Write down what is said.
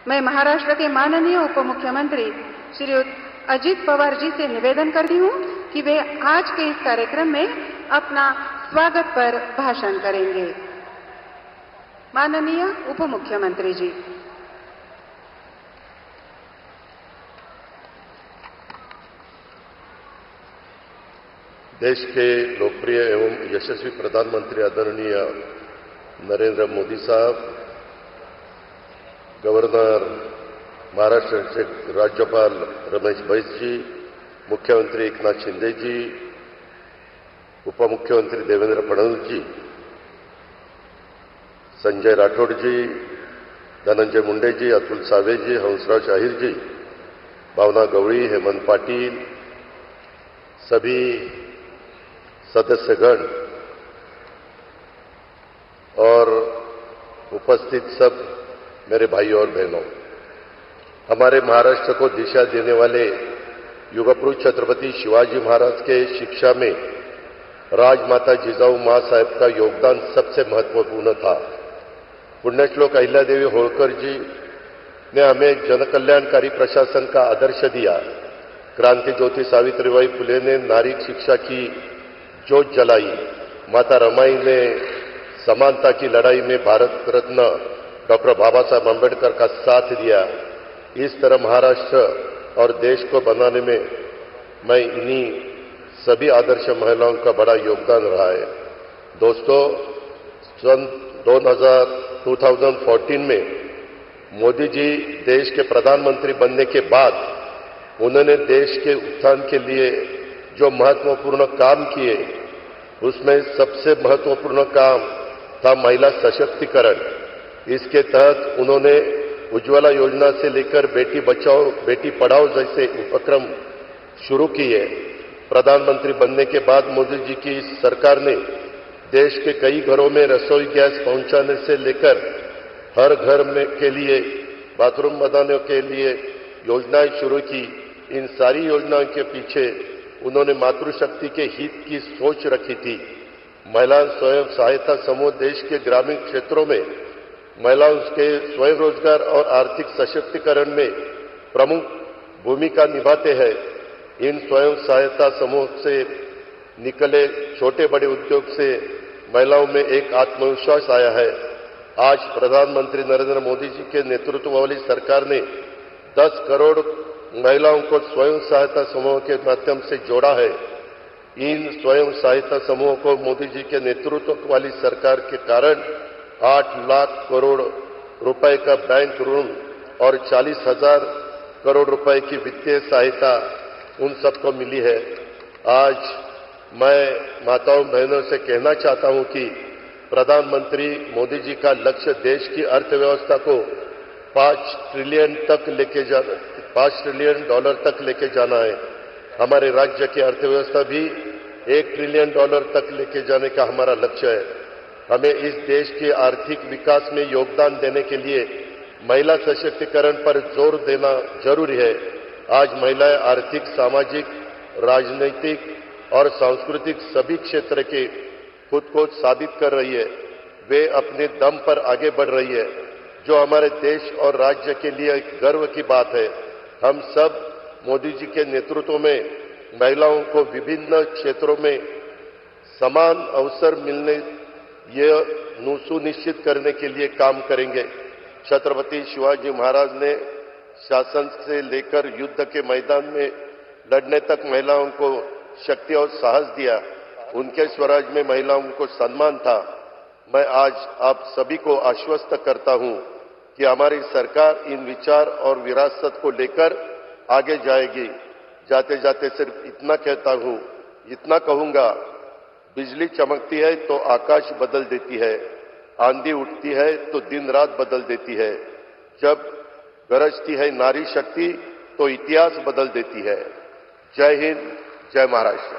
मैं महाराष्ट्र के माननीय उप मुख्यमंत्री श्रीयुत अजित पवार जी से निवेदन करती हूं कि वे आज के इस कार्यक्रम में अपना स्वागत पर भाषण करेंगे। माननीय उप मुख्यमंत्री जी। देश के लोकप्रिय एवं यशस्वी प्रधानमंत्री आदरणीय नरेंद्र मोदी साहब, गवर्नर महाराष्ट्र के राज्यपाल रमेश बैस जी, मुख्यमंत्री एकनाथ शिंदे जी, उप मुख्यमंत्री देवेंद्र फडणवीस जी, संजय राठौड़ जी, धनंजय मुंडे जी, अतुल सावे जी, हंसराज अहिर जी, भावना गवड़ी, हेमंत पाटिल, सभी सदस्यगण और उपस्थित सब मेरे भाइयों और बहनों, हमारे महाराष्ट्र को दिशा देने वाले युगपुरुष छत्रपति शिवाजी महाराज के शिक्षा में राजमाता जिजाऊ मां साहेब का योगदान सबसे महत्वपूर्ण था। पुण्यश्लोक अहिल्यादेवी होळकर जी ने हमें जनकल्याणकारी प्रशासन का आदर्श दिया। क्रांति ज्योति सावित्रीबाई फुले ने नारी शिक्षा की जोत जलाई। माता रमाई ने समानता की लड़ाई में भारत रत्न डॉक्टर बाबा साहब अम्बेडकर का साथ दिया। इस तरह महाराष्ट्र और देश को बनाने में मैं इन्हीं सभी आदर्श महिलाओं का बड़ा योगदान रहा है। दोस्तों, सन 2014 में मोदी जी देश के प्रधानमंत्री बनने के बाद उन्होंने देश के उत्थान के लिए जो महत्वपूर्ण काम किए, उसमें सबसे महत्वपूर्ण काम था महिला सशक्तिकरण। इसके तहत उन्होंने उज्ज्वला योजना से लेकर बेटी बचाओ बेटी पढ़ाओ जैसे उपक्रम शुरू किए। प्रधानमंत्री बनने के बाद मोदी जी की सरकार ने देश के कई घरों में रसोई गैस पहुंचाने से लेकर हर घर में के लिए बाथरूम बनाने के लिए योजनाएं शुरू की। इन सारी योजनाओं के पीछे उन्होंने मातृशक्ति के हित की सोच रखी थी। महिला स्वयं सहायता समूह देश के ग्रामीण क्षेत्रों में महिलाओं के स्वयं रोजगार और आर्थिक सशक्तिकरण में प्रमुख भूमिका निभाते हैं। इन स्वयं सहायता समूह से निकले छोटे बड़े उद्योग से महिलाओं में एक आत्मविश्वास आया है। आज प्रधानमंत्री नरेंद्र मोदी जी के नेतृत्व वाली सरकार ने 10 करोड़ महिलाओं को स्वयं सहायता समूह के माध्यम से जोड़ा है। इन स्वयं सहायता समूहों को मोदी जी के नेतृत्व वाली सरकार के कारण 8 लाख करोड़ रुपए का बैंक ऋण और 40,000 करोड़ रुपए की वित्तीय सहायता उन सबको मिली है। आज मैं माताओं बहनों से कहना चाहता हूं कि प्रधानमंत्री मोदी जी का लक्ष्य देश की अर्थव्यवस्था को $5 ट्रिलियन तक लेके जाना है। हमारे राज्य की अर्थव्यवस्था भी $1 ट्रिलियन तक लेके जाने का हमारा लक्ष्य है। हमें इस देश के आर्थिक विकास में योगदान देने के लिए महिला सशक्तिकरण पर जोर देना जरूरी है। आज महिलाएं आर्थिक, सामाजिक, राजनीतिक और सांस्कृतिक सभी क्षेत्र के खुद को साबित कर रही है। वे अपने दम पर आगे बढ़ रही है, जो हमारे देश और राज्य के लिए गर्व की बात है। हम सब मोदी जी के नेतृत्व में महिलाओं को विभिन्न क्षेत्रों में समान अवसर मिलने यह सुनिश्चित करने के लिए काम करेंगे। छत्रपति शिवाजी महाराज ने शासन से लेकर युद्ध के मैदान में लड़ने तक महिलाओं को शक्ति और साहस दिया। उनके स्वराज में महिलाओं को सम्मान था। मैं आज आप सभी को आश्वस्त करता हूं कि हमारी सरकार इन विचार और विरासत को लेकर आगे जाएगी। जाते जाते सिर्फ इतना कहूंगा, बिजली चमकती है तो आकाश बदल देती है, आंधी उठती है तो दिन रात बदल देती है, जब गरजती है नारी शक्ति तो इतिहास बदल देती है। जय हिंद, जय महाराष्ट्र।